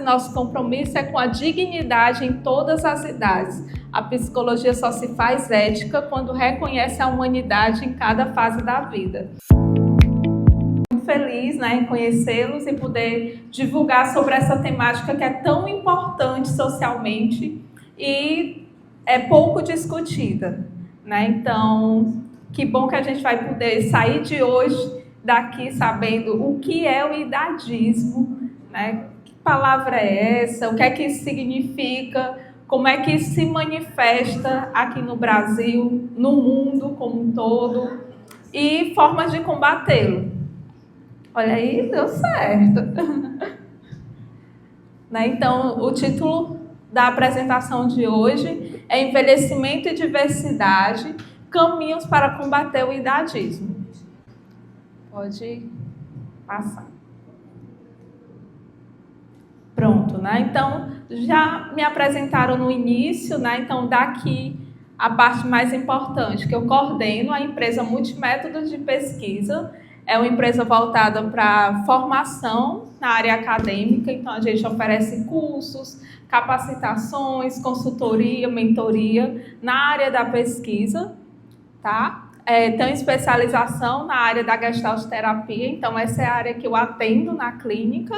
Nosso compromisso é com a dignidade em todas as idades. A psicologia só se faz ética quando reconhece a humanidade em cada fase da vida. Muito feliz, em conhecê-los e poder divulgar sobre essa temática que é tão importante socialmente e é pouco discutida, Então, que bom que a gente vai poder sair de hoje daqui sabendo o que é o idadismo, Que palavra é essa? O que é que isso significa? Como é que isso se manifesta aqui no Brasil, no mundo como um todo? E formas de combatê-lo. Olha aí, deu certo. Então, o título da apresentação de hoje é Envelhecimento e Diversidade, Caminhos para combater o idadismo. Pode passar. Pronto, Então, já me apresentaram no início, Então, daqui a parte mais importante, que eu coordeno a empresa Multimétodos de Pesquisa. É uma empresa voltada para formação na área acadêmica, então a gente oferece cursos, capacitações, consultoria, mentoria na área da pesquisa, Tem especialização na área da gestalterapia, então essa é a área que eu atendo na clínica.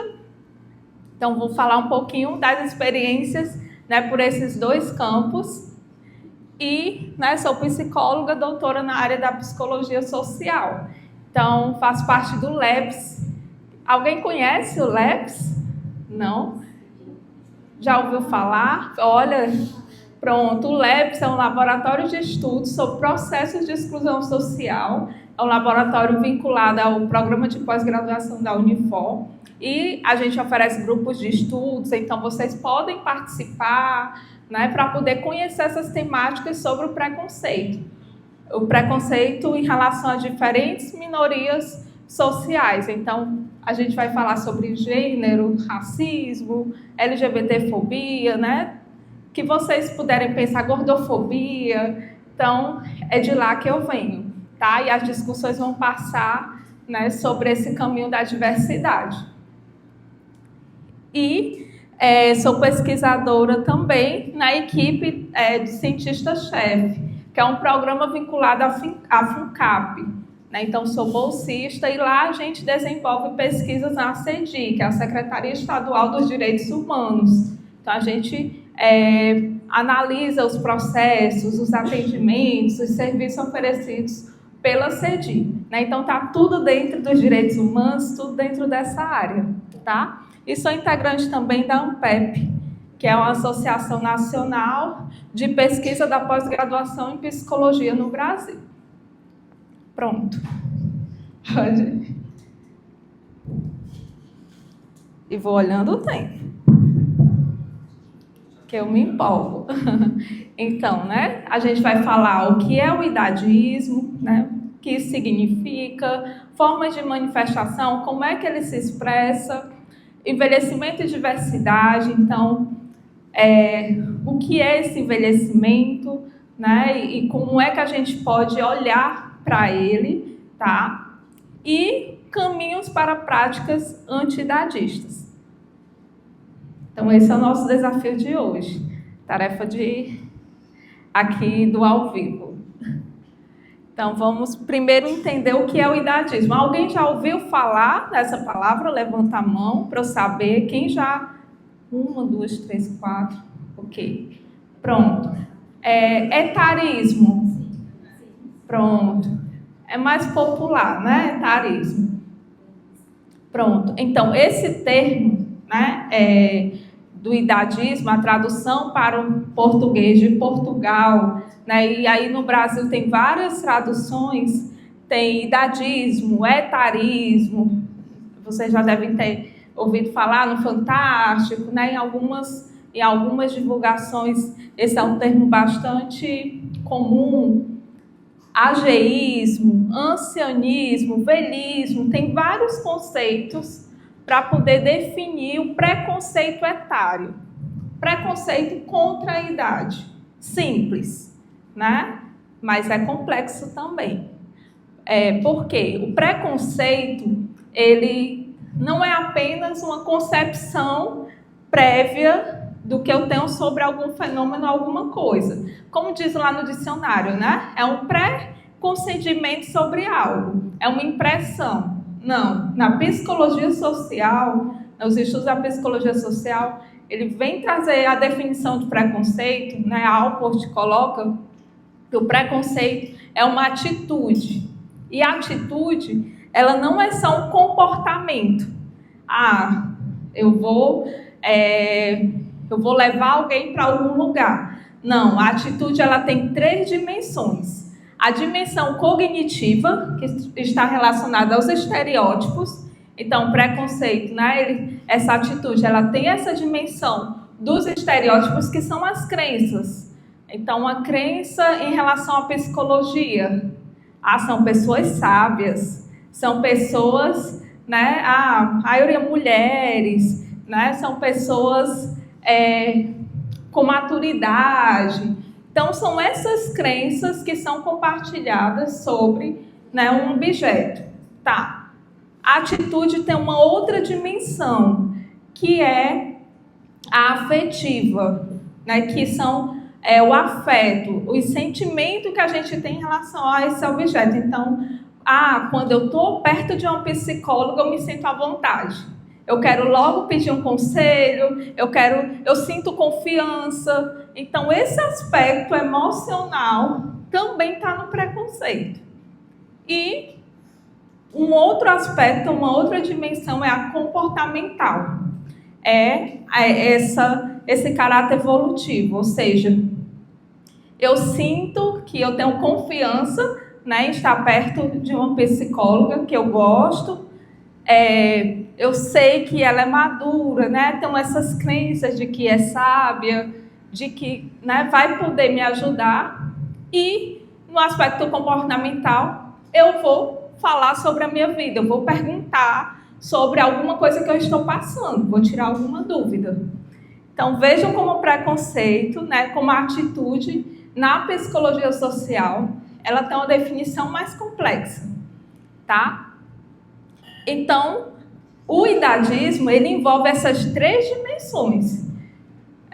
Então, vou falar um pouquinho das experiências por esses dois campos. E sou psicóloga, doutora na área da psicologia social. Então, faço parte do LEPS. Alguém conhece o LEPS? Não? Já ouviu falar? Olha, pronto. O LEPS é um laboratório de estudos sobre processos de exclusão social. É um laboratório vinculado ao programa de pós-graduação da Unifor. E a gente oferece grupos de estudos, então vocês podem participar, para poder conhecer essas temáticas sobre o preconceito. O preconceito em relação a diferentes minorias sociais. Então, a gente vai falar sobre gênero, racismo, LGBTfobia, Que vocês puderem pensar, gordofobia. Então, é de lá que eu venho, E as discussões vão passar, sobre esse caminho da diversidade. E sou pesquisadora também na equipe de cientista-chefe, que é um programa vinculado à FUNCAP. Então, sou bolsista e lá a gente desenvolve pesquisas na SEDI, que é a Secretaria Estadual dos Direitos Humanos. Então, a gente analisa os processos, os atendimentos, os serviços oferecidos pela SEDI. Então, está tudo dentro dos direitos humanos, tudo dentro dessa área, E sou integrante também da ANPEP, que é uma associação nacional de pesquisa da pós-graduação em psicologia no Brasil. Pronto. Pode. E vou olhando o tempo, que eu me empolgo. Então, a gente vai falar o que é o idadismo, o que isso significa, formas de manifestação, como é que ele se expressa, envelhecimento e diversidade, então, o que é esse envelhecimento, E como é que a gente pode olhar para ele, E caminhos para práticas anti-idadistas. Então, esse é o nosso desafio de hoje. Tarefa aqui do ao vivo. Então, vamos primeiro entender o que é o idadismo. Alguém já ouviu falar dessa palavra? Levanta a mão para eu saber. Quem já... 1, 2, 3, 4. Ok. Pronto. Etarismo. Pronto. É mais popular, Etarismo. Pronto. Então, esse termo, do idadismo, a tradução para o português de Portugal, E aí no Brasil tem várias traduções, tem idadismo, etarismo, vocês já devem ter ouvido falar no Fantástico, Em algumas divulgações esse é um termo bastante comum. Ageísmo, ancianismo, velhismo, tem vários conceitos para poder definir o preconceito etário. Preconceito contra a idade. Simples, Mas é complexo também. Porque o preconceito, ele não é apenas uma concepção prévia do que eu tenho sobre algum fenômeno, alguma coisa. Como diz lá no dicionário, né? É um pré-concedimento sobre algo, é uma impressão. Não, na psicologia social, nos estudos da psicologia social, ele vem trazer a definição de preconceito, né? A Alport coloca que o preconceito é uma atitude. E a atitude, ela não é só um comportamento. Eu vou levar alguém para algum lugar. Não, a atitude ela tem 3 dimensões. A dimensão cognitiva, que está relacionada aos estereótipos. Então, o preconceito, né, essa atitude, ela tem essa dimensão dos estereótipos, que são as crenças. Então, a crença em relação à psicologia. São pessoas sábias, são pessoas, né, a maioria mulheres, né, são pessoas com maturidade. Então, são essas crenças que são compartilhadas sobre, né, um objeto. Tá. A atitude tem uma outra dimensão, que é a afetiva, né, que são o afeto, o sentimento que a gente tem em relação a esse objeto. Então, quando eu estou perto de uma psicóloga, eu me sinto à vontade. Eu quero logo pedir um conselho, eu sinto confiança. Então, esse aspecto emocional também está no preconceito. E um outro aspecto, uma outra dimensão é a comportamental. Esse caráter evolutivo, ou seja, eu sinto que eu tenho confiança, né, em estar perto de uma psicóloga que eu gosto, eu sei que ela é madura, né, tenho essas crenças de que é sábia, de que, né, vai poder me ajudar. E no aspecto comportamental, eu vou falar sobre a minha vida, eu vou perguntar sobre alguma coisa que eu estou passando, vou tirar alguma dúvida. Então, vejam como o preconceito, né, como a atitude na psicologia social, ela tem uma definição mais complexa, tá? Então, o idadismo, ele envolve essas 3 dimensões.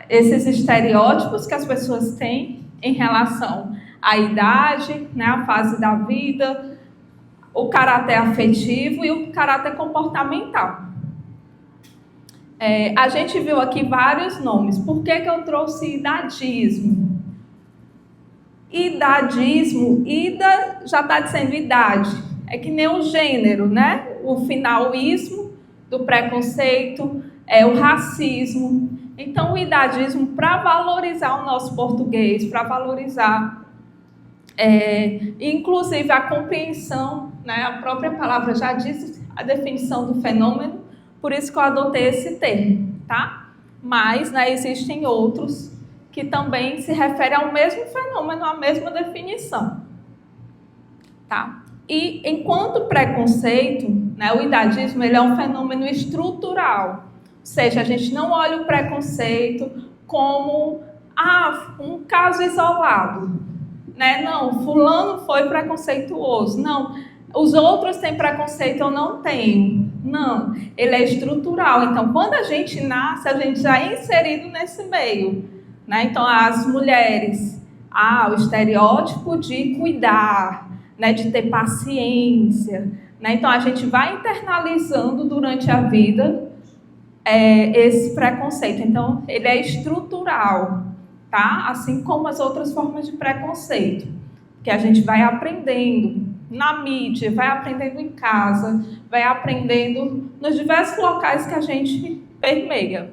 Esses estereótipos que as pessoas têm em relação à idade, né, à fase da vida, o caráter afetivo e o caráter comportamental. A gente viu aqui vários nomes. Por que eu trouxe idadismo? Idadismo, ida já está dizendo idade. É que nem o gênero, né? O finalismo do preconceito, o racismo. Então, o idadismo, para valorizar o nosso português, para valorizar, inclusive a compreensão, né? A própria palavra já diz a definição do fenômeno, por isso que eu adotei esse termo, tá? Mas, né, existem outros que também se referem ao mesmo fenômeno, à mesma definição, tá? E enquanto preconceito, né, o idadismo, ele é um fenômeno estrutural, ou seja, a gente não olha o preconceito como um caso isolado, né? Não, fulano foi preconceituoso, não, os outros têm preconceito, eu não tenho. Não, ele é estrutural. Então, quando a gente nasce, a gente já é inserido nesse meio, né? Então, as mulheres, o estereótipo de cuidar, né? De ter paciência, né? Então, a gente vai internalizando durante a vida esse preconceito. Então, ele é estrutural, tá? Assim como as outras formas de preconceito, que a gente vai aprendendo na mídia, vai aprendendo em casa, vai aprendendo nos diversos locais que a gente permeia.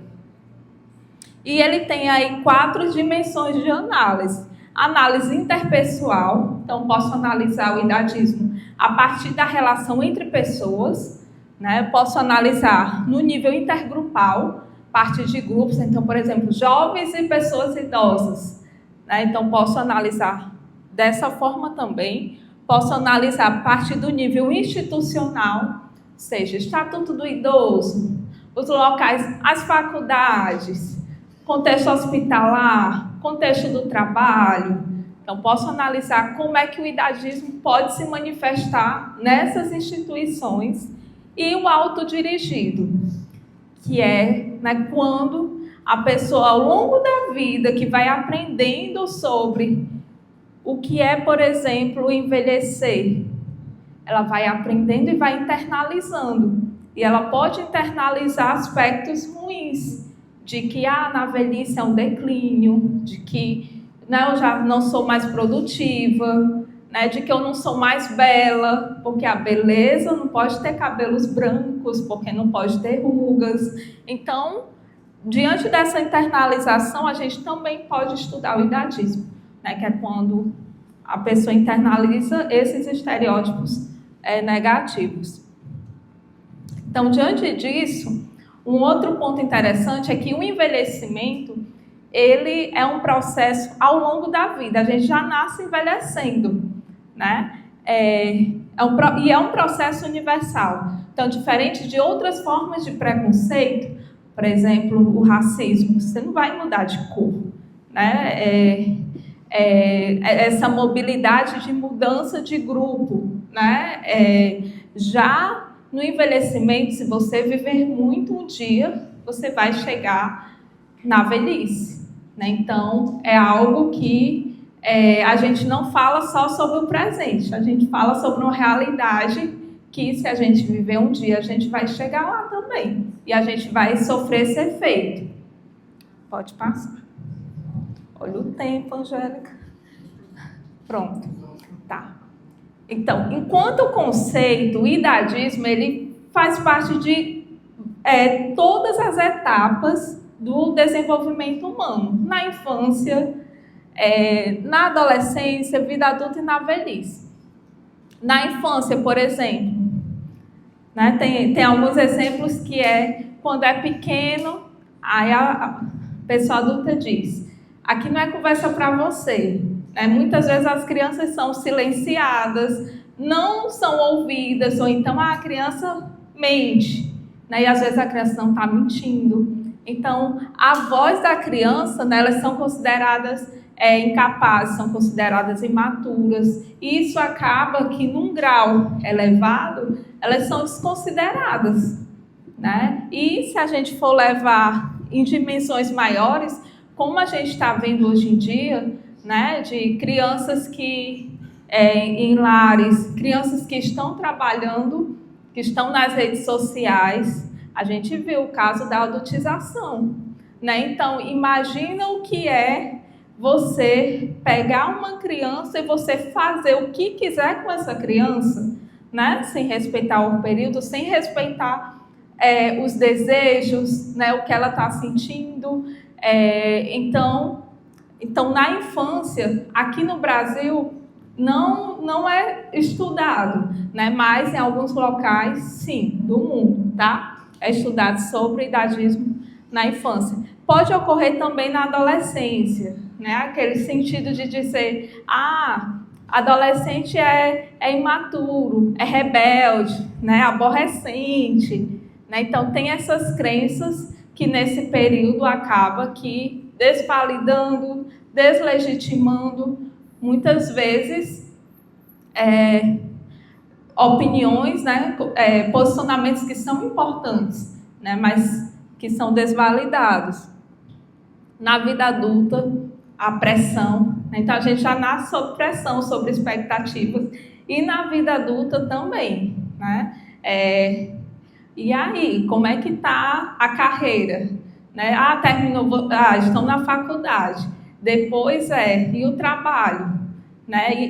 E ele tem aí 4 dimensões de análise. Análise interpessoal, então posso analisar o idadismo a partir da relação entre pessoas, né? Posso analisar no nível intergrupal, parte de grupos, então, por exemplo, jovens e pessoas idosas, né? Então, posso analisar dessa forma também. Posso analisar a partir do nível institucional, ou seja, Estatuto do Idoso, os locais, as faculdades, contexto hospitalar, contexto do trabalho. Então, posso analisar como é que o idadismo pode se manifestar nessas instituições. E o autodirigido, que é, né, quando a pessoa, ao longo da vida, que vai aprendendo sobre o que é, por exemplo, envelhecer, ela vai aprendendo e vai internalizando. E ela pode internalizar aspectos ruins, de que na velhice é um declínio, de que eu já não sou mais produtiva, de que eu não sou mais bela, porque a beleza não pode ter cabelos brancos, porque não pode ter rugas. Então, diante dessa internalização, a gente também pode estudar o idadismo, que é quando a pessoa internaliza esses estereótipos negativos. Então, diante disso, um outro ponto interessante é que o envelhecimento, ele é um processo ao longo da vida. A gente já nasce envelhecendo, e é um processo universal. Então, diferente de outras formas de preconceito, por exemplo, o racismo, você não vai mudar de cor, essa mobilidade de mudança de grupo, já no envelhecimento, se você viver muito um dia, você vai chegar na velhice, Então, é algo que a gente não fala só sobre o presente, a gente fala sobre uma realidade que, se a gente viver um dia, a gente vai chegar lá também. E a gente vai sofrer esse efeito. Pode passar. Olha o tempo, Angélica. Pronto. Tá. Então, enquanto conceito, o idadismo, ele faz parte de todas as etapas do desenvolvimento humano. Na infância, na adolescência, vida adulta e na velhice. Na infância, por exemplo, tem alguns exemplos que quando é pequeno, aí a pessoa adulta diz: aqui não é conversa para você. Muitas vezes as crianças são silenciadas, não são ouvidas, ou então a criança mente, e às vezes a criança não está mentindo. Então, a voz da criança, elas são consideradas incapazes, são consideradas imaturas. E isso acaba que, num grau elevado, elas são desconsideradas. E se a gente for levar em dimensões maiores, como a gente está vendo hoje em dia, de crianças que, em lares, crianças que estão trabalhando, que estão nas redes sociais, a gente viu o caso da adultização. Então, imagina o que é você pegar uma criança e você fazer o que quiser com essa criança, sem respeitar o período, sem respeitar os desejos, o que ela está sentindo. Então, na infância, aqui no Brasil, não é estudado, mas em alguns locais, sim, do mundo, é estudado sobre o idadismo na infância. Pode ocorrer também na adolescência, aquele sentido de dizer: adolescente é imaturo, é rebelde, aborrecente. Então, tem essas crenças que nesse período acaba que desvalidando, deslegitimando, muitas vezes, opiniões, posicionamentos que são importantes, mas que são desvalidados. Na vida adulta, a pressão. Então, a gente já nasce sob pressão, sobre expectativas. E na vida adulta também. E aí, como é que está a carreira? Terminou, estão na faculdade. Depois e o trabalho?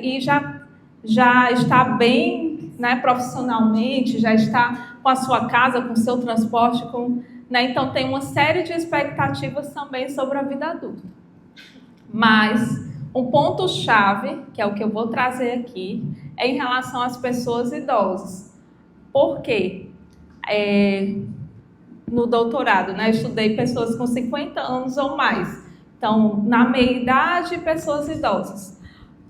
E já está bem, profissionalmente, já está com a sua casa, com o seu transporte, então tem uma série de expectativas também sobre a vida adulta. Mas um ponto-chave, que é o que eu vou trazer aqui, é em relação às pessoas idosas. Por quê? No doutorado, eu estudei pessoas com 50 anos ou mais. Então, na meia-idade, pessoas idosas.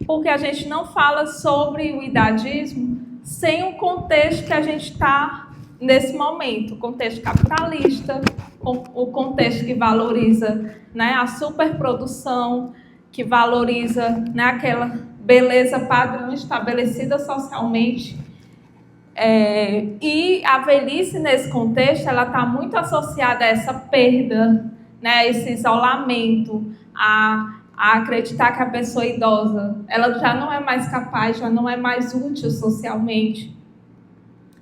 Porque a gente não fala sobre o idadismo sem o contexto que a gente está nesse momento. O contexto capitalista, o contexto que valoriza a superprodução, que valoriza aquela beleza padrão estabelecida socialmente. E a velhice, nesse contexto, ela está muito associada a essa perda, né, esse isolamento, a acreditar que a pessoa idosa ela já não é mais capaz, já não é mais útil socialmente.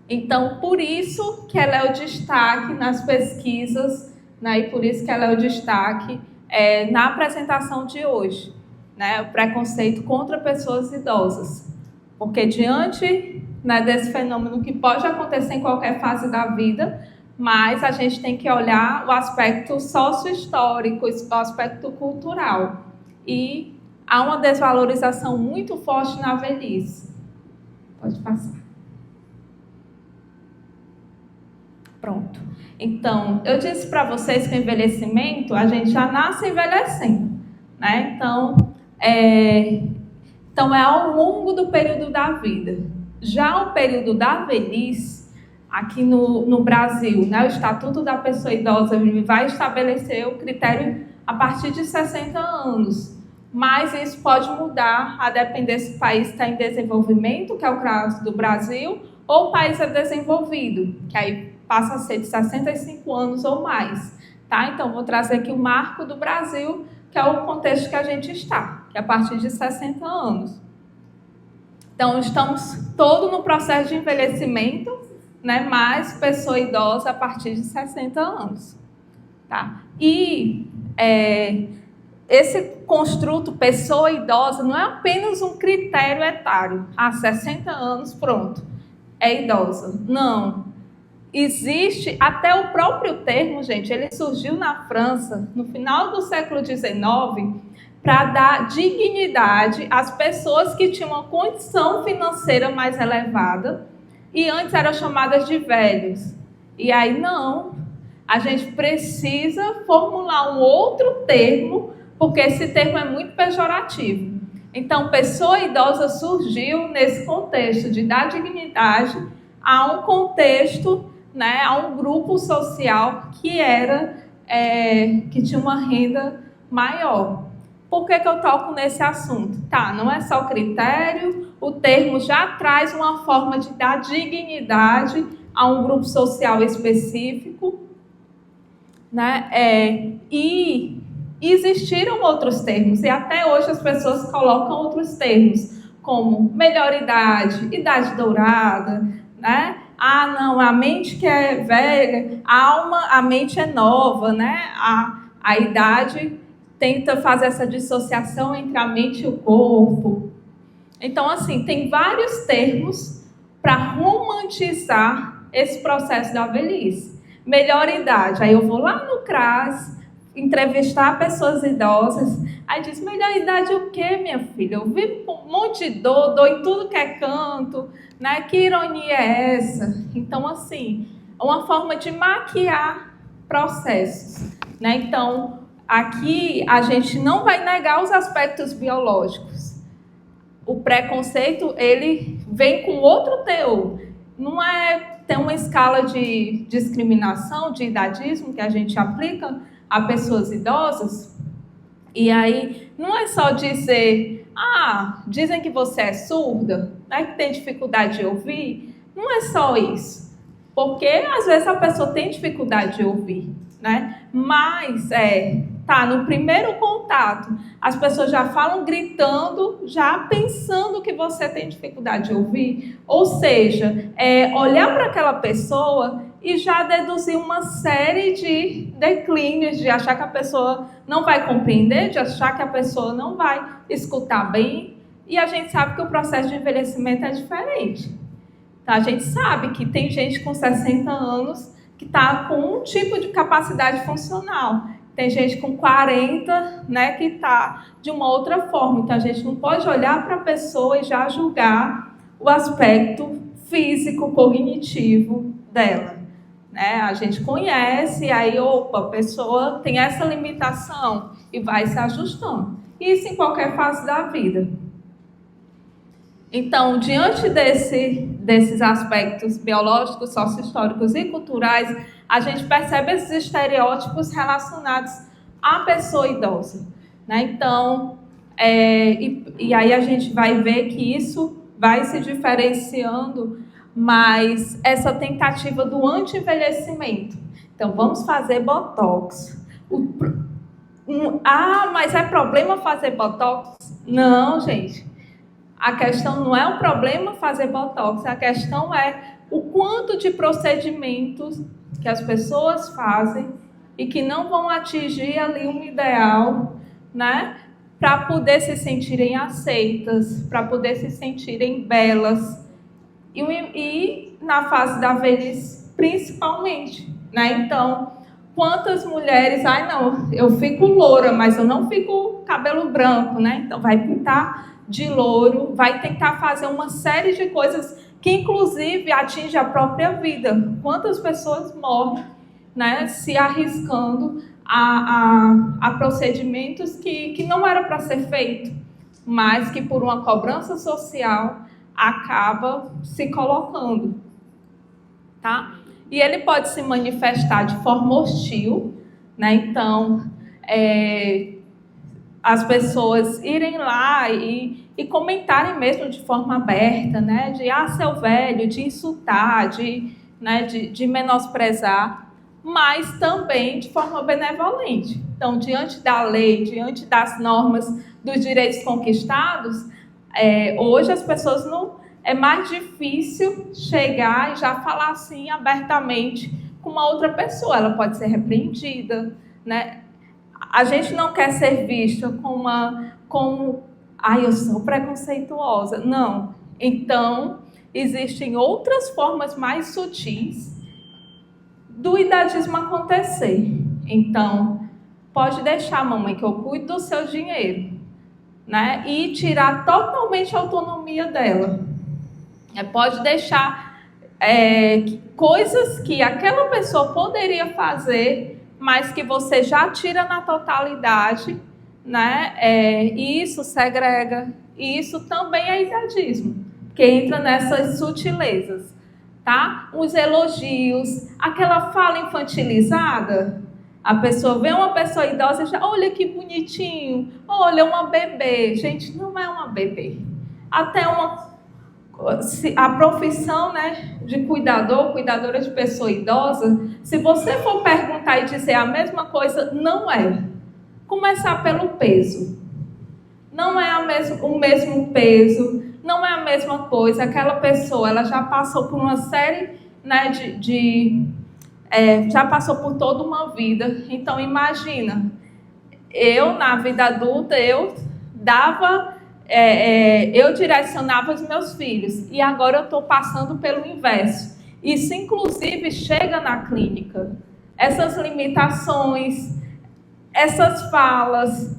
Então, por isso que ela é o destaque nas pesquisas, né, e por isso que ela é o destaque na apresentação de hoje, né, o preconceito contra pessoas idosas. Porque diante, né, desse fenômeno que pode acontecer em qualquer fase da vida, mas a gente tem que olhar o aspecto sócio-histórico, o aspecto cultural. E há uma desvalorização muito forte na velhice. Pode passar. Pronto. Então, eu disse para vocês que o envelhecimento, a gente já nasce envelhecendo, né? Então é ao longo do período da vida. Já o período da velhice, aqui no Brasil, né, o Estatuto da Pessoa Idosa vai estabelecer o critério a partir de 60 anos. Mas isso pode mudar a depender se o país está em desenvolvimento, que é o caso do Brasil, ou o país é desenvolvido, que aí passa a ser de 65 anos ou mais. Tá? Então, vou trazer aqui o marco do Brasil, que é o contexto que a gente está, que é a partir de 60 anos. Então, estamos todos no processo de envelhecimento, né, mais pessoa idosa a partir de 60 anos. Tá? E esse construto pessoa idosa não é apenas um critério etário. 60 anos, pronto, é idosa. Não. Existe até o próprio termo, gente, ele surgiu na França no final do século XIX para dar dignidade às pessoas que tinham uma condição financeira mais elevada e antes eram chamadas de velhos. E aí não, a gente precisa formular um outro termo, porque esse termo é muito pejorativo. Então, pessoa idosa surgiu nesse contexto de dar dignidade a um contexto, né, a um grupo social que tinha uma renda maior. Por que eu toco nesse assunto? Tá, não é só o critério, o termo já traz uma forma de dar dignidade a um grupo social específico, né? E existiram outros termos, e até hoje as pessoas colocam outros termos, como melhor idade, idade dourada, né? Ah, não, a mente que é velha, a mente é nova, né? A idade tenta fazer essa dissociação entre a mente e o corpo. Então, assim, tem vários termos para romantizar esse processo da velhice. Melhor idade, aí eu vou lá no CRAS, entrevistar pessoas idosas, aí diz, melhor idade o quê, minha filha? Eu vivo com um monte de dor em tudo que é canto, né? Que ironia é essa? Então, assim, é uma forma de maquiar processos, né? Então, aqui a gente não vai negar os aspectos biológicos. O preconceito, ele vem com outro teor. Não tem uma escala de discriminação, de idadismo que a gente aplica a pessoas idosas. E aí, não é só dizer, dizem que você é surda, né, que tem dificuldade de ouvir. Não é só isso. Porque, às vezes, a pessoa tem dificuldade de ouvir, né? Mas, no primeiro contato, as pessoas já falam gritando, já pensando que você tem dificuldade de ouvir. Ou seja, olhar para aquela pessoa e já deduzir uma série de declínios, de achar que a pessoa não vai compreender, de achar que a pessoa não vai escutar bem. E a gente sabe que o processo de envelhecimento é diferente. Então, a gente sabe que tem gente com 60 anos que está com um tipo de capacidade funcional. Tem gente com 40, né, que está de uma outra forma. Então, a gente não pode olhar para a pessoa e já julgar o aspecto físico, cognitivo dela. Né? A gente conhece, aí, a pessoa tem essa limitação e vai se ajustando. Isso em qualquer fase da vida. Então, diante desses aspectos biológicos, sociohistóricos e culturais, a gente percebe esses estereótipos relacionados à pessoa idosa. Né? Então, e aí a gente vai ver que isso vai se diferenciando, mas essa tentativa do anti-envelhecimento. Então, vamos fazer botox. Mas é problema fazer botox? Não, gente. A questão não é o problema fazer botox, a questão é o quanto de procedimentos que as pessoas fazem e que não vão atingir ali um ideal, né? Para poder se sentirem aceitas, para poder se sentirem belas. E na fase da velhice, principalmente, né? Então, quantas mulheres, não, eu fico loura, mas eu não fico cabelo branco, né? Então, vai pintar de louro, vai tentar fazer uma série de coisas que, inclusive, atinge a própria vida. Quantas pessoas morrem, né, se arriscando a procedimentos que não era para ser feito, mas que, por uma cobrança social, acaba se colocando, tá? E ele pode se manifestar de forma hostil, né? Então, as pessoas irem lá e comentarem mesmo de forma aberta, né? De seu velho, de insultar, de menosprezar, mas também de forma benevolente. Então, diante da lei, diante das normas dos direitos conquistados, hoje as pessoas não... É mais difícil chegar e já falar assim abertamente com uma outra pessoa. Ela pode ser repreendida, né? A gente não quer ser vista como eu sou preconceituosa. Não. Então, existem outras formas mais sutis do idadismo acontecer. Então, pode deixar, mamãe, que eu cuido do seu dinheiro, né? E tirar totalmente a autonomia dela. Pode deixar coisas que aquela pessoa poderia fazer, mas que você já tira na totalidade, né? E isso segrega, e isso também é idadismo, que entra nessas sutilezas, tá? Os elogios, aquela fala infantilizada, a pessoa vê uma pessoa idosa e já, olha que bonitinho, olha uma bebê. Gente, não é uma bebê. Até a profissão, né, de cuidadora de pessoa idosa, se você for perguntar e dizer a mesma coisa, não é. Começar pelo peso. Não é o mesmo peso, não é a mesma coisa. Aquela pessoa, ela já passou por uma série, né, já passou por toda uma vida. Então, imagina, eu, na vida adulta, eu direcionava os meus filhos, e agora eu estou passando pelo inverso. Isso, inclusive, chega na clínica. Essas limitações, essas falas,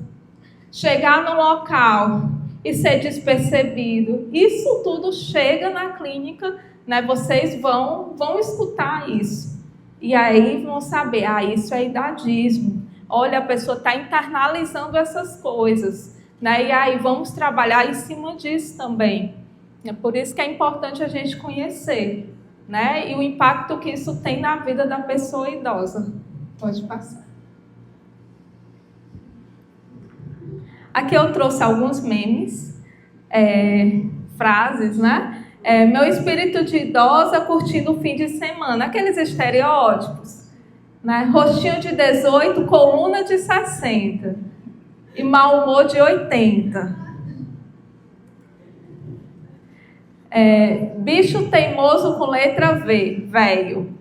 chegar no local e ser despercebido, isso tudo chega na clínica, né? Vocês vão escutar isso. E aí vão saber, isso é idadismo. Olha, a pessoa está internalizando essas coisas. Né? E aí vamos trabalhar em cima disso também. É por isso que é importante a gente conhecer, né? E o impacto que isso tem na vida da pessoa idosa. Pode passar. Aqui eu trouxe alguns memes, frases, né? Meu espírito de idosa curtindo o fim de semana. Aqueles estereótipos, né? Rostinho de 18, coluna de 60. E mau humor de 80. Bicho teimoso com letra V, velho.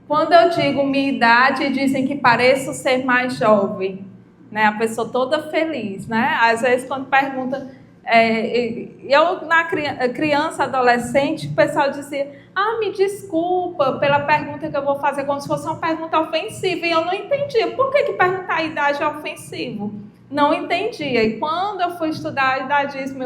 Quando eu digo minha idade, dizem que pareço ser mais jovem, né? A pessoa toda feliz, né? Às vezes quando pergunta, eu na criança, adolescente, o pessoal dizia, me desculpa pela pergunta que eu vou fazer, como se fosse uma pergunta ofensiva, e eu não entendia. Por que perguntar a idade é ofensivo? Não entendia. E quando eu fui estudar idadismo,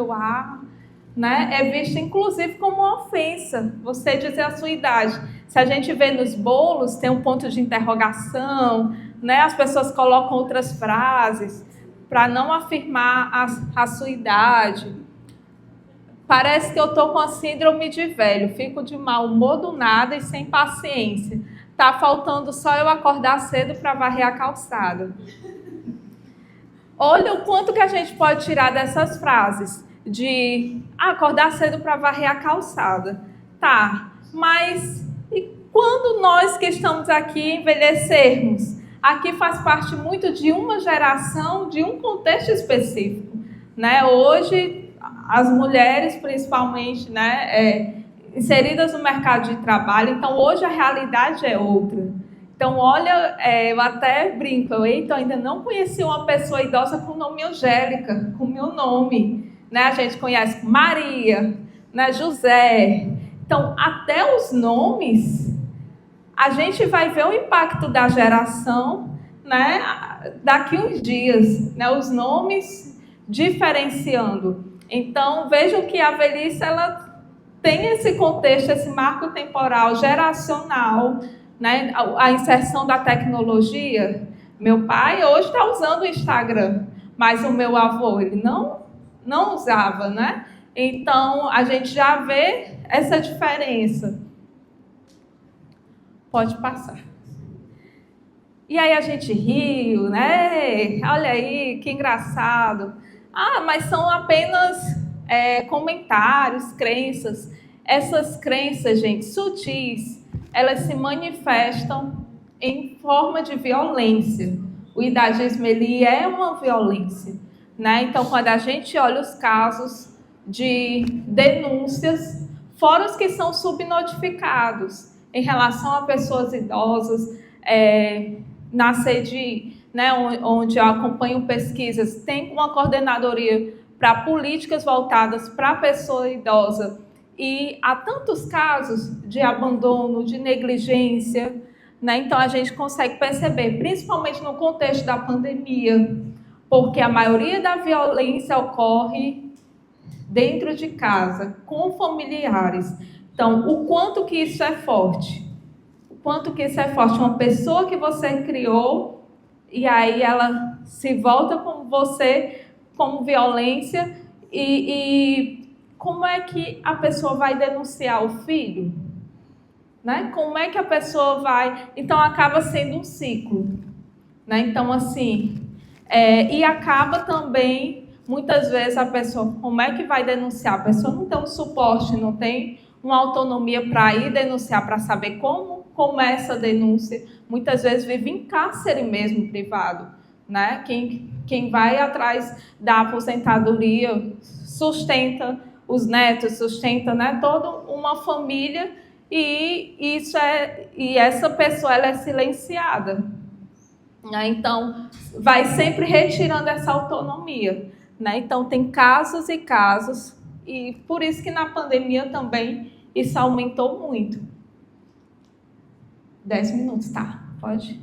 né, é visto inclusive como uma ofensa, você dizer a sua idade. Se a gente vê nos bolos, tem um ponto de interrogação, né, as pessoas colocam outras frases para não afirmar a sua idade. Parece que eu estou com a síndrome de velho, fico de mau humor do nada e sem paciência. Tá faltando só eu acordar cedo para varrer a calçada. Olha o quanto que a gente pode tirar dessas frases. De acordar cedo para varrer a calçada. Tá, mas e quando nós que estamos aqui envelhecermos? aqui faz parte muito de uma geração, de um contexto específico, né? Hoje, as mulheres, principalmente, né, inseridas no mercado de trabalho, então hoje a realidade é outra. Então, olha, eu até brinco, eu ainda não conheci uma pessoa idosa com o nome Angélica, com o meu nome, né? A gente conhece Maria, né, José. Então, até os nomes, a gente vai ver o impacto da geração, né, daqui uns dias, né, os nomes diferenciando. Então, vejam que a velhice, ela tem esse contexto, esse marco temporal, geracional, né, a inserção da tecnologia. Meu pai hoje está usando o Instagram, mas o meu avô, ele não usava, né? Então, a gente já vê essa diferença. Pode passar. E aí a gente riu, né? Olha aí, que engraçado. Ah, mas são apenas comentários, crenças. Essas crenças, gente, sutis, elas se manifestam em forma de violência. O idadismo, ele é uma violência, né? Então, quando a gente olha os casos de denúncias, fora os que são subnotificados em relação a pessoas idosas, na sede, né, onde eu acompanho pesquisas, tem uma coordenadoria para políticas voltadas para a pessoa idosa, e há tantos casos de abandono, de negligência, né? Então a gente consegue perceber, principalmente no contexto da pandemia, porque a maioria da violência ocorre dentro de casa, com familiares. Então, o quanto que isso é forte? O quanto que isso é forte? Uma pessoa que você criou, e aí ela se volta com você como violência, e como é que a pessoa vai denunciar o filho? Né? Como é que a pessoa vai... Então, acaba sendo um ciclo. Né? Então, assim... e acaba também, muitas vezes, a pessoa... Como é que vai denunciar? A pessoa não tem um suporte, não tem uma autonomia para ir denunciar, para saber como começa a denúncia. Muitas vezes vive em cárcere mesmo, privado. Né? Quem vai atrás da aposentadoria sustenta os netos, sustenta, né, toda uma família, e essa pessoa, ela é silenciada. Né? Então, vai sempre retirando essa autonomia. Né? Então, tem casos e casos, e por isso que na pandemia também isso aumentou muito. 10 minutos, tá? Pode?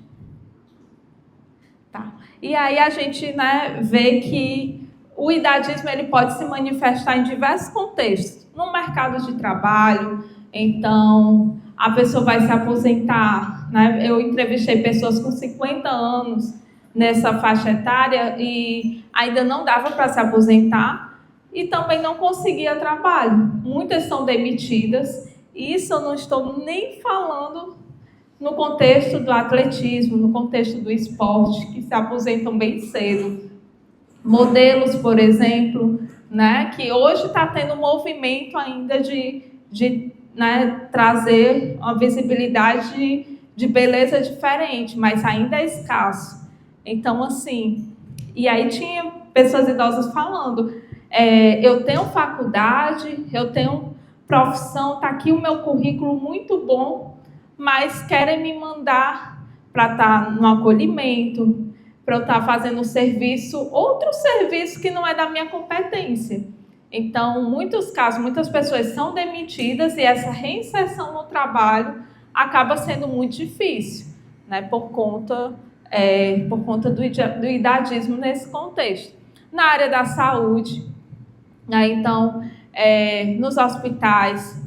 Tá. E aí a gente, né, vê que o idadismo, ele pode se manifestar em diversos contextos. No mercado de trabalho, então a pessoa vai se aposentar, né? Eu entrevistei pessoas com 50 anos nessa faixa etária e ainda não dava para se aposentar e também não conseguia trabalho. Muitas são demitidas, e isso eu não estou nem falando no contexto do atletismo, no contexto do esporte, que se aposentam bem cedo. Modelos, por exemplo, né, que hoje está tendo um movimento ainda de né, trazer uma visibilidade de beleza diferente, mas ainda é escasso. Então, assim, e aí tinha pessoas idosas falando, eu tenho faculdade, eu tenho profissão, está aqui o meu currículo muito bom, mas querem me mandar para estar no acolhimento, para eu estar fazendo outro serviço que não é da minha competência. Então, muitos casos, muitas pessoas são demitidas e essa reinserção no trabalho acaba sendo muito difícil, né, por conta do idadismo nesse contexto. Na área da saúde, né, então, nos hospitais,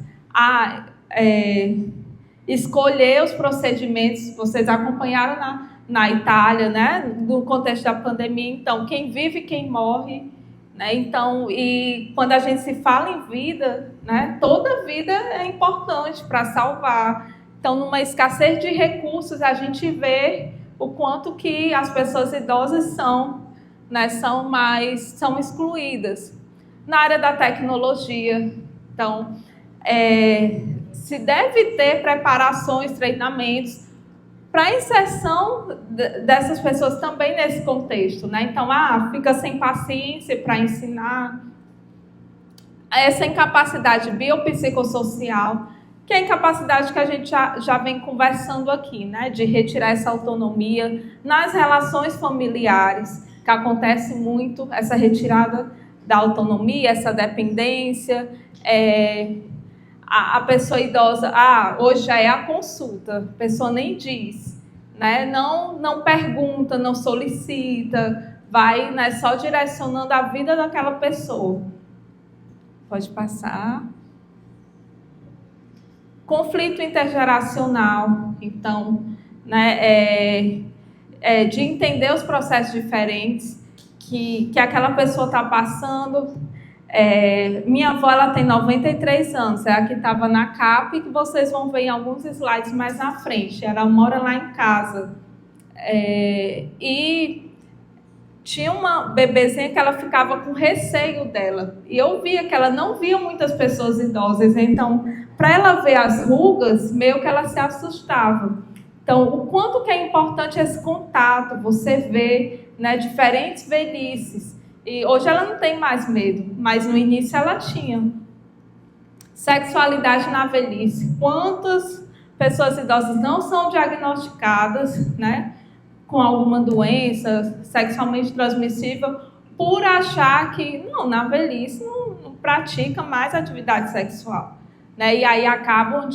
escolher os procedimentos, vocês acompanharam na Itália, né, no contexto da pandemia, então, quem vive, quem morre, né, então, e quando a gente se fala em vida, né, toda vida é importante para salvar. Então, numa escassez de recursos, a gente vê o quanto que as pessoas idosas são, né, são excluídas. Na área da tecnologia, então, se deve ter preparações, treinamentos para a inserção dessas pessoas também nesse contexto, né? Então, fica sem paciência para ensinar. Essa incapacidade biopsicossocial, que é a incapacidade que a gente já vem conversando aqui, né? De retirar essa autonomia nas relações familiares, que acontece muito, essa retirada da autonomia, essa dependência. A pessoa idosa, hoje já é a consulta, a pessoa nem diz, né? Não pergunta, não solicita, vai, né, só direcionando a vida daquela pessoa. Pode passar. Conflito intergeracional, então, né, de entender os processos diferentes que aquela pessoa está passando. Minha avó, ela tem 93 anos, é a que estava na capa e que vocês vão ver em alguns slides mais na frente. Ela mora lá em casa. E tinha uma bebezinha que ela ficava com receio dela. E eu via que ela não via muitas pessoas idosas. Então, para ela ver as rugas, meio que ela se assustava. Então, o quanto que é importante esse contato, você vê, né, diferentes velhices. E hoje ela não tem mais medo, mas no início ela tinha. Sexualidade na velhice. Quantas pessoas idosas não são diagnosticadas, né, com alguma doença sexualmente transmissível, por achar que, não, na velhice não pratica mais atividade sexual, né? E aí acabam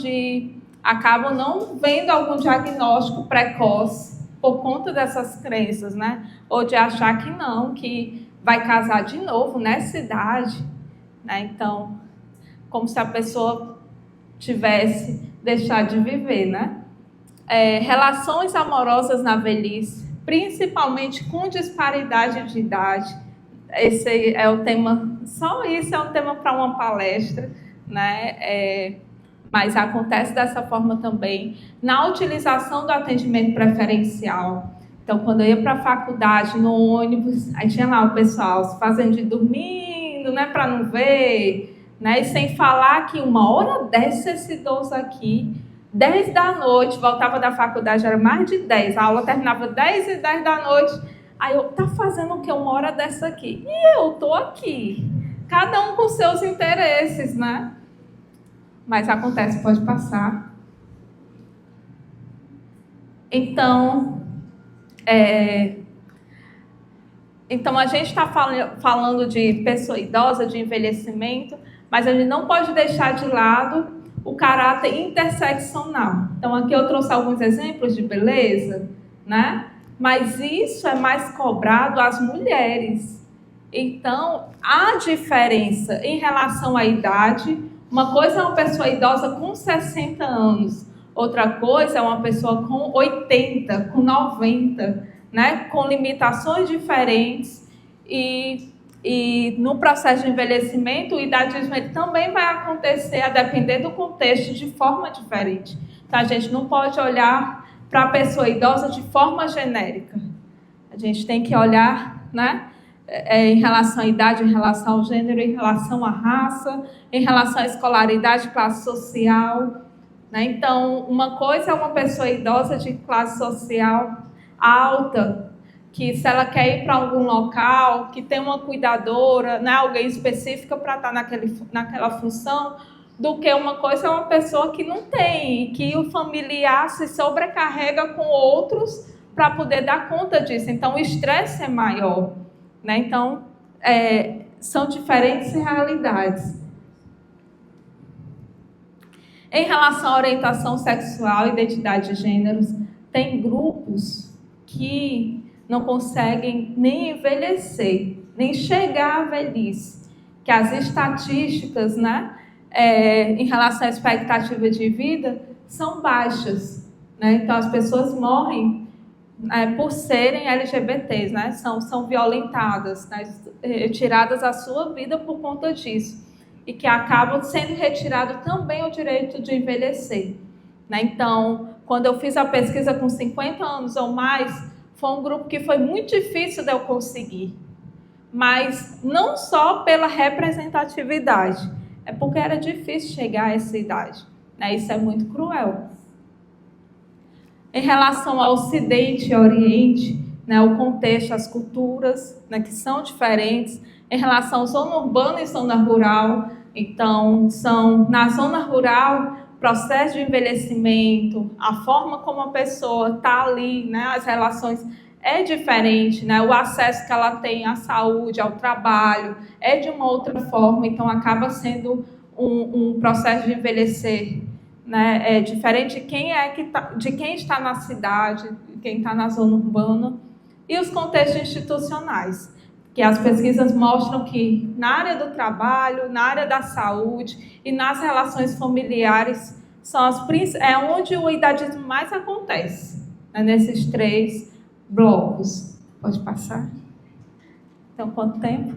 não vendo algum diagnóstico precoce por conta dessas crenças, né? Ou de achar que não, que vai casar de novo nessa idade, né? Então, como se a pessoa tivesse deixado de viver, né? Relações amorosas na velhice, principalmente com disparidade de idade. Esse é o tema, só isso é um tema para uma palestra, né? Mas acontece dessa forma também. Na utilização do atendimento preferencial. Então, quando eu ia para a faculdade, no ônibus, aí tinha lá o pessoal se fazendo de dormindo, né, para não ver, né? E sem falar que uma hora dessa esse idoso aqui, 10 da noite, voltava da faculdade, era mais de 10, a aula terminava 10 e 10 da noite, aí eu, tá fazendo o quê uma hora dessa aqui? E eu tô aqui, cada um com seus interesses, né? Mas acontece, pode passar. Então, a gente está falando de pessoa idosa, de envelhecimento, mas a gente não pode deixar de lado o caráter interseccional. Então, aqui eu trouxe alguns exemplos de beleza, né? Mas isso é mais cobrado às mulheres. Então, há diferença em relação à idade. Uma coisa é uma pessoa idosa com 60 anos, outra coisa é uma pessoa com 80, com 90, né? Com limitações diferentes e no processo de envelhecimento, o idadismo ele também vai acontecer a depender do contexto de forma diferente. Então, a gente não pode olhar para a pessoa idosa de forma genérica. A gente tem que olhar, né, em relação à idade, em relação ao gênero, em relação à raça, em relação à escolaridade, classe social, né? Então, uma coisa é uma pessoa idosa de classe social alta, que se ela quer ir para algum local, que tem uma cuidadora, né, alguém específica para estar naquela função, do que uma coisa é uma pessoa que não tem, que o familiar se sobrecarrega com outros para poder dar conta disso. Então, o estresse é maior, né? Então, são diferentes realidades. Em relação à orientação sexual, identidade de gêneros, tem grupos que não conseguem nem envelhecer, nem chegar à velhice, que as estatísticas, né, em relação à expectativa de vida são baixas, né? Então as pessoas morrem por serem LGBTs, né? São violentadas, né? Tiradas a sua vida por conta disso, e que acabam sendo retirado também o direito de envelhecer, né? Então, quando eu fiz a pesquisa com 50 anos ou mais, foi um grupo que foi muito difícil de eu conseguir, mas não só pela representatividade, é porque era difícil chegar a essa idade, né? Isso é muito cruel. Em relação ao Ocidente e Oriente, né, o contexto, as culturas, né, que são diferentes. Em relação à zona urbana e zona rural, então, na zona rural, processo de envelhecimento, a forma como a pessoa está ali, né, as relações é diferente, né, o acesso que ela tem à saúde, ao trabalho, é de uma outra forma, então acaba sendo um processo de envelhecer, né, é diferente de quem está na cidade, de quem está na zona urbana. E os contextos institucionais, que as pesquisas mostram que na área do trabalho, na área da saúde e nas relações familiares é onde o idadismo mais acontece, né, nesses 3 blocos. Pode passar? Então, quanto tempo?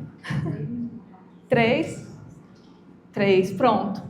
3? 3, pronto.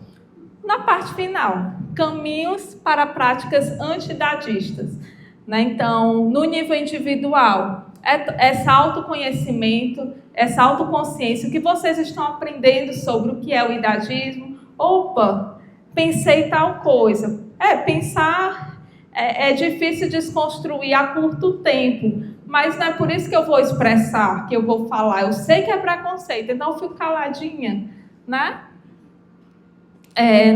Na parte final, caminhos para práticas antidadistas. Né? Então, no nível individual, esse autoconhecimento, essa autoconsciência, o que vocês estão aprendendo sobre o que é o idadismo? Opa, pensei tal coisa. Pensar é difícil desconstruir a curto tempo, mas não é por isso que eu vou expressar, que eu vou falar. Eu sei que é preconceito, então eu fico caladinha, né?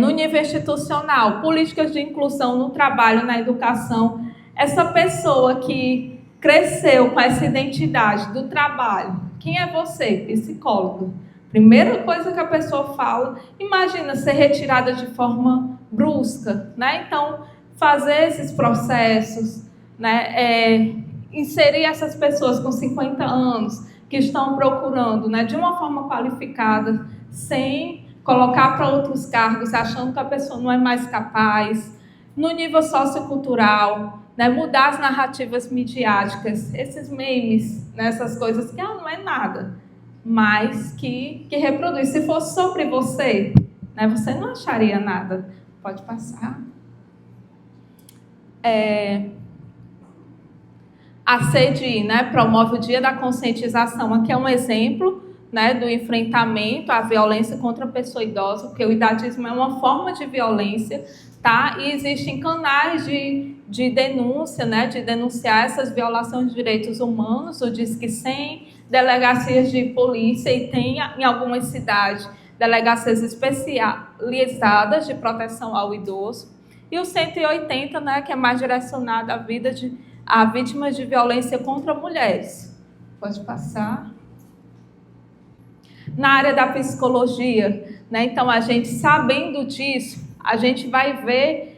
No nível institucional, políticas de inclusão no trabalho, na educação. Essa pessoa que cresceu com essa identidade do trabalho, quem é você? Psicólogo. Primeira coisa que a pessoa fala, imagina ser retirada de forma brusca, né? Então, fazer esses processos, né? Inserir essas pessoas com 50 anos que estão procurando, né? De uma forma qualificada, sem colocar para outros cargos, achando que a pessoa não é mais capaz. No nível sociocultural, né, mudar as narrativas midiáticas, esses memes, né, essas coisas que não é nada, mas que reproduz. Se fosse sobre você, né, você não acharia nada. Pode passar. A CEDI, né, promove o Dia da Conscientização. Aqui é um exemplo, né, do enfrentamento à violência contra a pessoa idosa, porque o idadismo é uma forma de violência, tá? E existem canais de denúncia, né, de denunciar essas violações de direitos humanos, o Disque 100, delegacias de polícia, e tem em algumas cidades delegacias especializadas de proteção ao idoso, e o 180, né, que é mais direcionado a vítimas de violência contra mulheres. Pode passar. Na área da psicologia, né, então a gente sabendo disso, a gente vai ver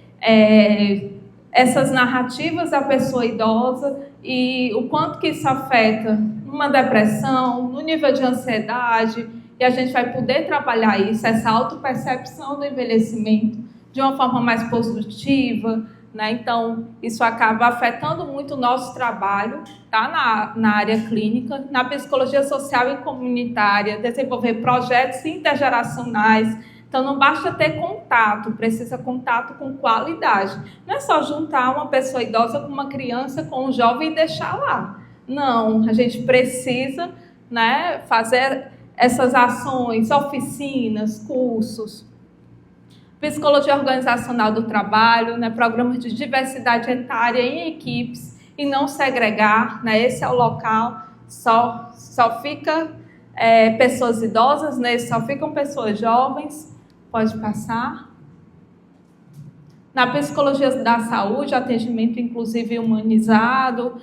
essas narrativas da pessoa idosa e o quanto que isso afeta uma depressão, no nível de ansiedade, e a gente vai poder trabalhar isso, essa autopercepção do envelhecimento de uma forma mais positiva, né? Então, isso acaba afetando muito o nosso trabalho, tá? Na área clínica, na psicologia social e comunitária, desenvolver projetos intergeracionais. Então, não basta ter contato, precisa contato com qualidade. Não é só juntar uma pessoa idosa com uma criança, com um jovem e deixar lá. Não, a gente precisa, né, fazer essas ações, oficinas, cursos. Psicologia organizacional do trabalho, né, programas de diversidade etária em equipes e não segregar, né, esse é o local, só fica pessoas idosas, né, só ficam pessoas jovens. Pode passar. Na psicologia da saúde, atendimento inclusive humanizado,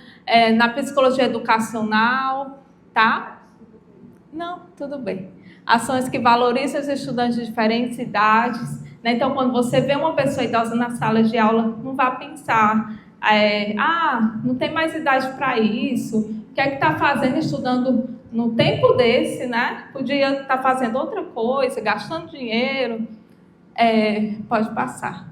na psicologia educacional, tá? Não, tudo bem. Ações que valorizam os estudantes de diferentes idades, né? Então, quando você vê uma pessoa idosa na sala de aula, não vá pensar, não tem mais idade para isso, o que é que está fazendo estudando no tempo desse, né? Podia estar fazendo outra coisa, gastando dinheiro. Pode passar.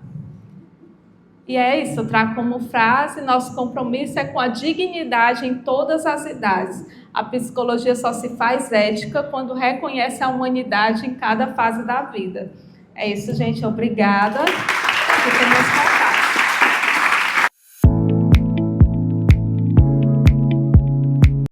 E é isso, eu trago como frase: nosso compromisso é com a dignidade em todas as idades. A psicologia só se faz ética quando reconhece a humanidade em cada fase da vida. É isso, gente. Obrigada.